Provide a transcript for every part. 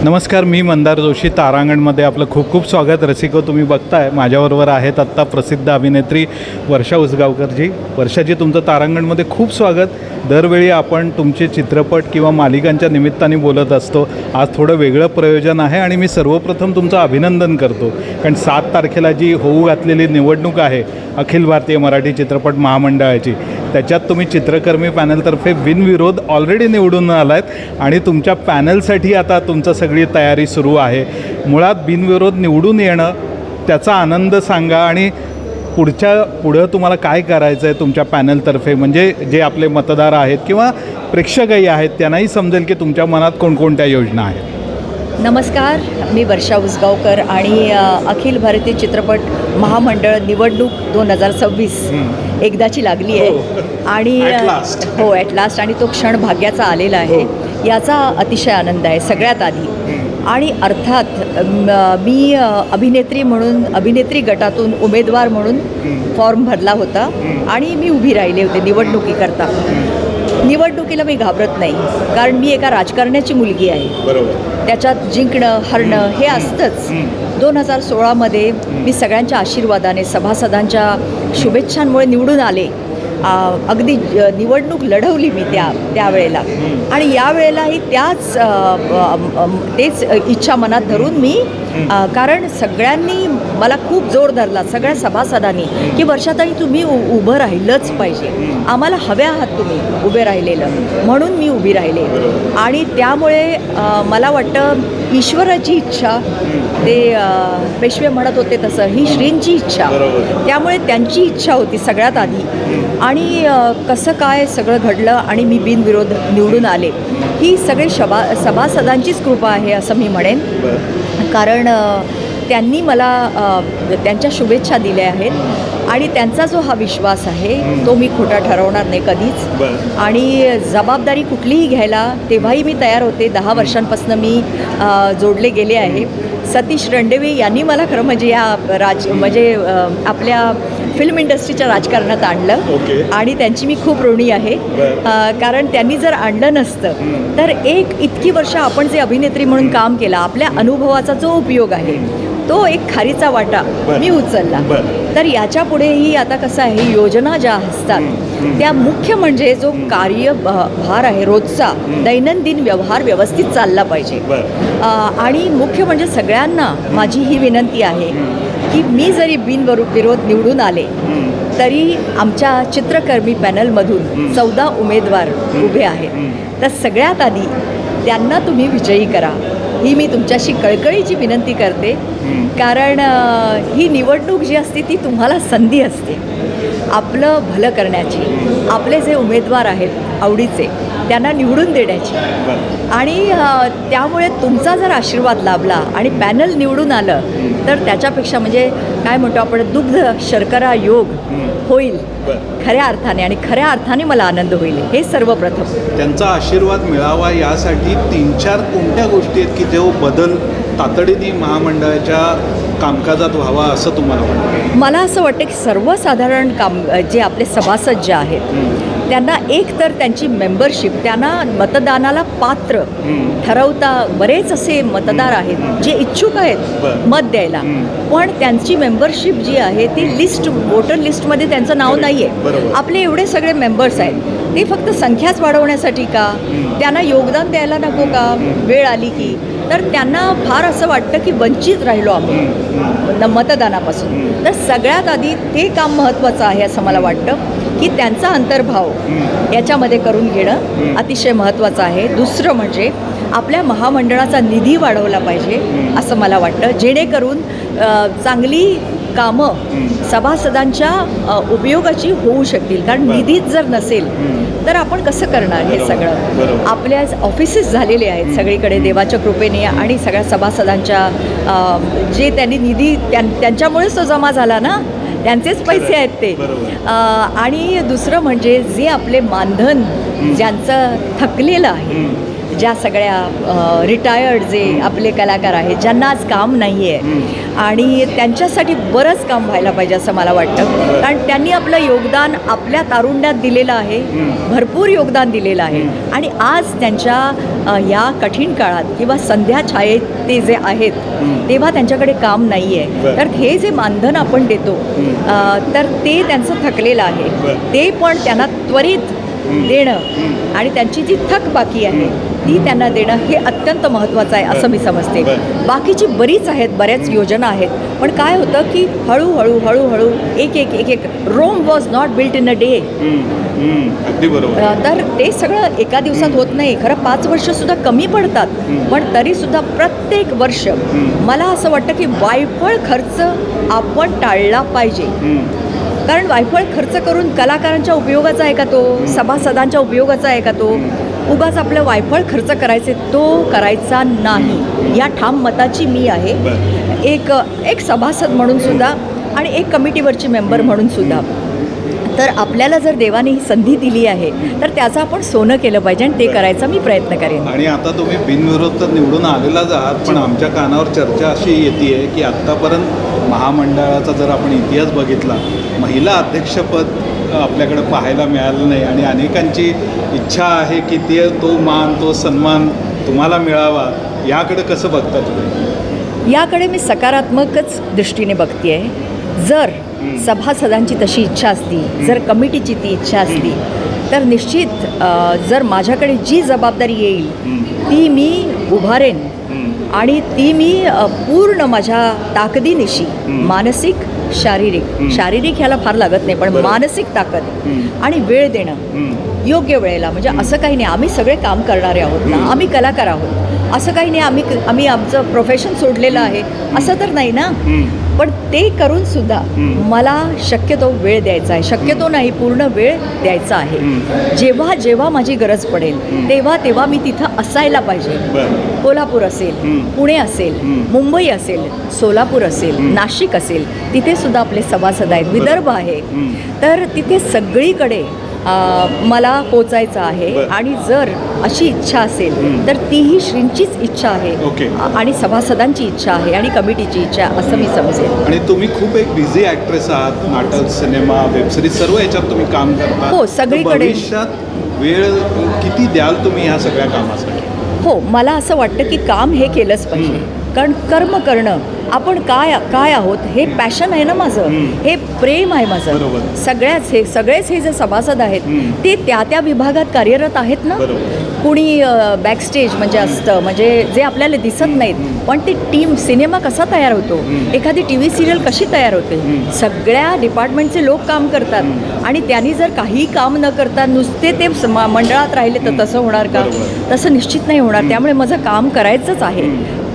नमस्कार, मी मंदार जोशी. तारांगणमध्ये आपलं खूप खूप स्वागत. रसिको, तुम्ही बघताय माझ्याबरोबर आहेत आत्ता प्रसिद्ध अभिनेत्री वर्षा उसगावकरजी. वर्षाजी, तुमचं तारांगणमध्ये खूप स्वागत. दरवेळी आपण तुमचे चित्रपट किंवा मालिकांच्या निमित्ताने बोलत असतो. आज थोडं वेगळं प्रयोजन आहे आणि मी सर्वप्रथम तुमचं अभिनंदन करतो, कारण 7 तारखेला जी होऊ घातलेली निवडणूक आहे अखिल भारतीय मराठी चित्रपट महामंडळाची, त्याच्यात तुम्ही चित्रकर्मी पॅनलतर्फे बिनविरोध ऑलरेडी निवडून आलात आणि तुमच्या पॅनलसाठी आता तुमचं सगळी तयारी सुरू आहे. मुळात बिनविरोध निवडून येणं, त्याचा आनंद सांगा आणि पुढं तुम्हाला काय करायचं आहे तुमच्या पॅनलतर्फे, म्हणजे जे आपले मतदार आहेत किंवा प्रेक्षकही आहेत त्यांनाही समजेल की तुमच्या मनात कोणकोणत्या योजना आहेत. नमस्कार, मी वर्षा उसगावकर आणि अखिल भारतीय चित्रपट महामंडळ निवडणूक 2026 एकदाची लागली आहे आणि ॲट लास्ट आणि तो क्षण भाग्याचा आलेला आहे. याचा अतिशय आनंद आहे सगळ्यात आधी. आणि अर्थात मी अभिनेत्री म्हणून अभिनेत्री गटातून उमेदवार म्हणून फॉर्म भरला होता आणि मी उभी राहिले होते निवडणुकीकरता. निवडणुकीला मी घाबरत नाही, कारण मी एका राजकारण्याची मुलगी आहे. बरोबर. त्याच्यात जिंकणं हरणं हे असतंच. 2016मध्ये मी सगळ्यांच्या आशीर्वादाने, सभासदांच्या शुभेच्छांमुळे निवडून आले. अगदी निवडणूक लढवली मी त्यावेळेला आणि यावेळेलाही तेच इच्छा मनात धरून मी, कारण सगळ्यांनी मला खूप जोर धरला, सगळ्या सभासदांनी, की वर्षाताई तुम्ही उभं राहिलंच पाहिजे, आम्हाला हव्या आहात तुम्ही उभे राहिलेलं, म्हणून मी उभी राहिले. आणि त्यामुळे मला वाटतं ईश्वराची इच्छा, ते पेशवे म्हणत होते तसं, ही श्रींची इच्छा, त्यामुळे त्यांची इच्छा होती सगळ्यात आधी. आणि कसं काय सगळं घडलं आणि मी बिनविरोध निवडून आले, ही सगळे सभासदांचीच कृपा आहे असं मी म्हणेन. कारण त्यांनी मला त्यांच्या शुभेच्छा दिल्या आहेत आणि त्यांचा जो हा विश्वास आहे तो मी खोटा ठरवणार नाही कधीच. आणि जबाबदारी कुठलीही घ्यायला तेव्हाही मी तयार होते. 10 वर्षांपासून मी जोडले गेले आहे. सतीश रणदेवे यांनी मला खरं म्हणजे या आपल्या फिल्म इंडस्ट्रीच्या राजकारणात आणलं आणि त्यांची मी खूप ऋणी आहे. कारण त्यांनी जर आणलं नसतं तर इतकी वर्ष आपण जे अभिनेत्री म्हणून काम केलं, आपल्या अनुभवाचा जो उपयोग आहे तो एक खारीचा वाटा मी उचलला. तर याच्या पुढेही आता कसं आहे, योजना ज्या असतात त्या मुख्य म्हणजे जो कार्यभार आहे रोजचा दैनंदिन व्यवहार व्यवस्थित चालला पाहिजे. आणि मुख्य म्हणजे सगळ्यांना माझी ही विनंती आहे की मी जरी बिनविरोध निवडून आले तरी आमच्या चित्रकर्मी पॅनलमधून 14 उमेदवार उभे आहेत. तर सगळ्यात आधी त्यांना तुम्ही विजयी करा, ही मी तुमच्याशी कळकळीची विनंती करते. कारण ही निवडणूक जी असते ती तुम्हाला संधी असते आपलं भलं करण्याची. आपले जे उमेदवार आहेत आवडीचे त्यांना निवडून देण्याची. आणि त्यामुळे तुमचा जर आशीर्वाद लाभला आणि पॅनल निवडून आलं तर त्याच्यापेक्षा म्हणजे काय म्हणतो आपण, दुग्ध शर्करा योग होईल खऱ्या अर्थाने. आणि खऱ्या अर्थाने मला आनंद होईल. हे सर्वप्रथम त्यांचा आशीर्वाद मिळावा यासाठी 3-4 कोणत्या गोष्टी आहेत की जो बदल तातडीने महामंडळाच्या कामकाजात व्हावा असं तुम्हाला वाटतं? मला असं वाटतं की सर्वसाधारण जे आपले सभासद जे आहेत त्यांना एक तर त्यांची मेंबरशिप, त्यांना मतदानाला पात्र ठरवता. बरेच असे मतदार आहेत जे इच्छुक आहेत मत द्यायला, पण त्यांची मेंबरशिप जी आहे ती वोटर लिस्टमध्ये त्यांचं नाव नाही आहे. आपले एवढे सगळे मेंबर्स आहेत, ते फक्त संख्याच वाढवण्यासाठी का, त्यांना योगदान द्यायला नको का वेळ आली की? तर त्यांना फार असं वाटतं की वंचित राहिलो आम्ही मतदानापासून. तर सगळ्यात आधी ते काम महत्त्वाचं आहे असं मला वाटतं की त्यांचा अंतर्भाव याच्यामध्ये करून घेणं अतिशय महत्त्वाचं आहे. दुसरं म्हणजे आपल्या महामंडळाचा निधी वाढवला पाहिजे असं मला वाटतं, जेणेकरून चांगली कामं सभासदांच्या उपयोगाची होऊ शकतील. कारण निधीच जर नसेल तर आपण कसं करणार हे सगळं? आपल्या ऑफिसेस झालेले आहेत सगळीकडे देवाच्या कृपेने आणि सगळ्या सभासदांच्या जे त्यांनी निधी त्यांच्यामुळेच तो जमा झाला ना, त्यांचेच पैसे आहेत ते. आणि दुसरं म्हणजे जे आपले मानधन ज्यांचं थकलेलं आहे ज्या सगळ्या रिटायर्ड जे आपले कलाकार आहेत ज्यांना आज काम नाही आहे आणि त्यांच्यासाठी बरंच काम व्हायला पाहिजे असं मला वाटतं. कारण त्यांनी आपलं योगदान आपल्या तारुण्यात दिलेलं आहे, भरपूर योगदान दिलेलं आहे आणि आज त्यांच्या या कठीण काळात किंवा संध्या छायेत ते जे आहेत तेव्हा त्यांच्याकडे काम नाही आहे. तर हे जे मानधन आपण देतो तर ते त्यांचं थकलेलं आहे, ते पण त्यांना त्वरित देणं आणि त्यांची जी थक बाकी आहे ती त्यांना देणं हे अत्यंत महत्त्वाचं आहे असं मी समजते. बाकीची बरीच आहेत, बऱ्याच योजना आहेत, पण काय होतं की हळूहळू एक एक एक एक Rome was not built in a day. अगदी बरोबर. तर ते सगळं एका दिवसात होत नाही. खरं 5 वर्षसुद्धा कमी पडतात, पण तरीसुद्धा प्रत्येक वर्ष मला असं वाटतं की वायफळ खर्च आपण टाळला पाहिजे. कारण वायफळ खर्च करून कलाकारांच्या उपयोगाचा आहे का तो, सभासदांच्या उपयोगाचा आहे का तो, उगाच आपलं वायफळ खर्च करायचे तो करायचा नाही या ठाम मताची मी आहे. एक सभासद म्हणून सुद्धा आणि एक कमिटीवरची मेंबर म्हणून सुद्धा. तर आपल्याला जर देवाने ही संधी दिली आहे तर त्याचं आपण सोनं केलं पाहिजे आणि ते करायचा मी प्रयत्न करेन. आणि आता तुम्ही बिनविरोध तर निवडून आलेलाच आहात, पण आमच्या कानावर चर्चा अशी येते की आत्तापर्यंत महामंडळाचा जर आपण इतिहास बघितला, महिला अध्यक्षपद आपल्याकडे पाहायला मिळालं नाही आणि अनेकांची इच्छा आहे की तो मान तो सन्मान तुम्हाला मिळावा. याकडे कसं बघता तुम्ही? याकडे मी सकारात्मकच दृष्टीने बघते आहे. जर सभासदांची तशी इच्छा असती, जर कमिटीची ती इच्छा असती तर निश्चित जर माझ्याकडे जी जबाबदारी येईल ती मी उभारेन आणि ती मी पूर्ण माझ्या ताकदीनिशी मानसिक शारीरिक ह्याला फार लागत नाही, पण मानसिक ताकद आणि वेळ देणं योग्य वेळेला. म्हणजे असं काही नाही आम्ही सगळे काम करणारे आहोत ना, आम्ही कलाकार आहोत, असं काही नाही आम्ही आमचं प्रोफेशन सोडलेलं आहे असं तर नाही ना. पण ते करून सुद्धा मला शक्यतो वेळ द्यायचा आहे, शक्यतो नाही पूर्ण वेळ द्यायचा आहे. जेव्हा जेव्हा माझी गरज पडेल तेव्हा मी तिथं असायला पाहिजे. कोल्हापूर असेल, पुणे असेल, मुंबई असेल, सोलापूर असेल, नाशिक असेल, तिथे सुद्धा आपले सभासद आहेत, विदर्भ आहे. तर तिथे सगळीकडे मला पोचायचं आहे आणि जर अशी इच्छा असेल तर तीही श्रींचीच इच्छा आहे आणि सभासदांची इच्छा आहे आणि कमिटीची इच्छा असं मी समजेन. आणि तुम्ही खूप एक बिझी ॲक्ट्रेस आहात, नाटक, सिनेमा, वेबसिरीज सर्व याच्यात तुम्ही काम करता. हो, सगळीकडे. भविष्यात वेळ किती द्याल तुम्ही ह्या सगळ्या कामासाठी? हो, मला असं वाटतं की काम हे केलंच पाहिजे. कारण कर्म करणं आपण काय आहोत हे पॅशन आहे ना माझं, हे प्रेम आहे माझं. सगळेच हे जे सभासद आहेत ते त्या विभागात कार्यरत आहेत ना. कुणी बॅकस्टेज म्हणजे असतं, म्हणजे जे आपल्याला दिसत नाहीत, पण ती टीम सिनेमा कसा तयार होतो, एखादी TV सिरियल कशी तयार होते, सगळ्या डिपार्टमेंटचे लोक काम करतात आणि त्यांनी जर काही काम न करता नुसते ते मंडळात राहिले तर तसं होणार का? तसं निश्चित नाही होणार. त्यामुळे माझं काम करायचंच आहे.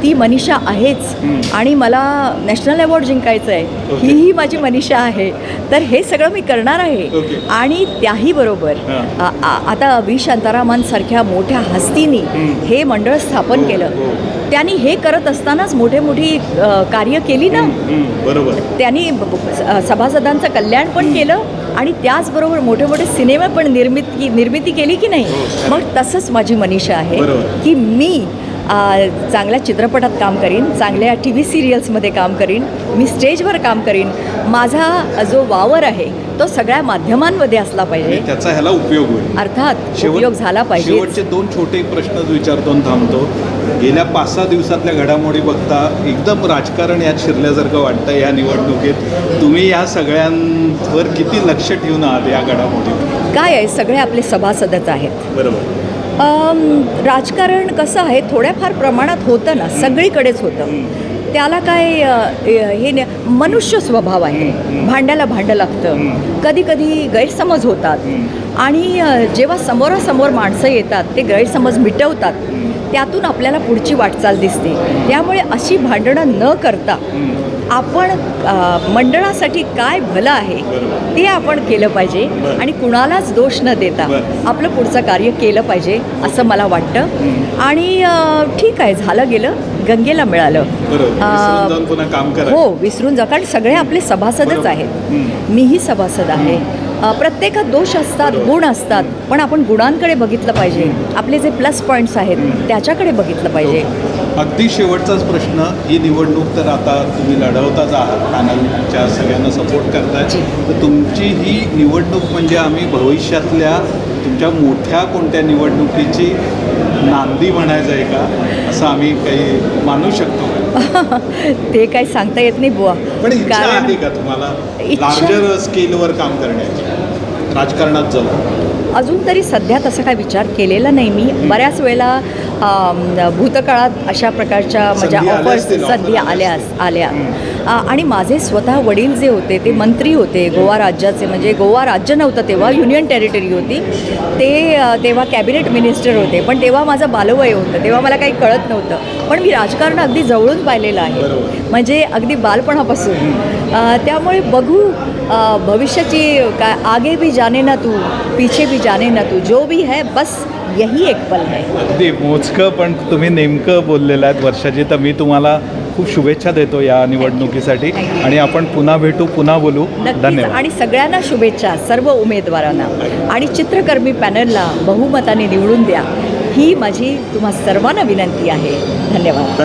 ती मनीषा आहेच आणि मला नॅशनल अवॉर्ड जिंकायचं आहे, ही माझी मनीषा आहे. तर हे सगळं मी करणार आहे. आणि त्याही बरोबर आता व्ही शांतारामांसारख्या मोठ्या हस्तीनी हे मंडळ स्थापन केलं. त्यांनी हे करत असतानाच मोठी कार्य केली ना. बरोबर. त्यांनी सभासदांचं कल्याण पण केलं आणि त्याचबरोबर मोठे सिनेमा पण निर्मिती केली की नाही. मग तसंच माझी मनीषा आहे की मी चांगल्या चित्रपटात काम करीन, चांगल्या TV सिरियल्समध्ये काम करीन, मी स्टेजवर काम करीन. माझा जो वावर आहे तो सगळ्या माध्यमांमध्ये असला पाहिजे, त्याचा ह्याला उपयोग होईल. अर्थात उपयोग झाला पाहिजे. शेवटचे 2 छोटे प्रश्न विचारतो आणि थांबतो. गेल्या 5-6 दिवसातल्या घडामोडी बघता एकदम राजकारण यात शिरल्यासारखं वाटतं. या निवडणुकीत तुम्ही या सगळ्यांवर किती लक्ष ठेवून आहात या घडामोडी? काय आहे, सगळे आपले सभासदच आहेत. बरोबर. राजकारण कसं आहे, थोड्याफार प्रमाणात होतं ना, सगळीकडेच होतं. त्याला काय मनुष्य स्वभाव आहे. भांड्याला भांडं लागतं, कधी गैरसमज होतात आणि जेव्हा समोरासमोर माणसं येतात ते गैरसमज मिटवतात, त्यातून आपल्याला पुढची वाटचाल दिसते. त्यामुळे अशी भांडणं न करता आपण मंडळासाठी काय भलं आहे ते आपण केलं पाहिजे आणि कुणालाच दोष न देता आपलं पुढचं कार्य केलं पाहिजे असं मला वाटतं. आणि ठीक आहे, झालं गेलं, गंगेला मिळालं. पुन्हा काम करा. हो, विसरून जा, कारण सगळे आपले सभासदच आहेत. मीही सभासद आहे प्रत्येकात दोष असतात, गुण असतात, पण आपण गुणांकडे बघितलं पाहिजे. आपले जे प्लस पॉईंट्स आहेत त्याच्याकडे बघितलं पाहिजे. अगदी शेवटचाच प्रश्न, ही निवडणूक तर आता तुम्ही लढवताच आहात, पॅनलच्या सगळ्यांना सपोर्ट करताय, तर तुमची ही निवडणूक म्हणजे आम्ही भविष्यातल्या तुमच्या मोठ्या कोणत्या निवडणुकीची नांदी म्हणायचं आहे का, असं आम्ही काही मानू शकतो का? ते काही सांगता येत नाही बुवा. पण इच्छा आहे का तुम्हाला लार्जर स्केलवर काम करण्याची, राजकारणात जाऊ? अजून तरी सध्या तसा काही विचार केलेला नाही मी. बऱ्याच वेळेला भूतकाळात अशा प्रकारच्या माझ्या संधी आल्या ऑफर्स असतील, सध्या आल्या. आणि माझे स्वतः वडील जे होते ते मंत्री होते गोवा राज्याचे, म्हणजे गोवा राज्य नव्हतं तेव्हा, युनियन टेरिटरी होती. ते तेव्हा कॅबिनेट मिनिस्टर होते, पण तेव्हा माझं बालवय होतं, तेव्हा मला काही कळत नव्हतं. पण मी राजकारण अगदी जवळून पाहिलेलं आहे, म्हणजे अगदी बालपणापासून. त्यामुळे बघू भविष्याची काय, आगे भी जाने ना तू, पीछे भी जाने ना तू, जो भी है बस यही एक पल है. अगदी मोजकं पण तुम्ही नेमकं बोललेलं आहेत वर्षाची. तर मी तुम्हाला खूप शुभेच्छा देतो या निवडणुकीसाठी, आणि आपण पुन्हा भेटू, पुन्हा बोलू. नक्कीच. धन्यवाद. आणि सगळ्यांना शुभेच्छा, सर्व उमेदवारांना, आणि चित्रकर्मी पॅनलला बहुमताने निवडून द्या, ही माझी तुम्हा सर्वांना विनंती आहे. धन्यवाद.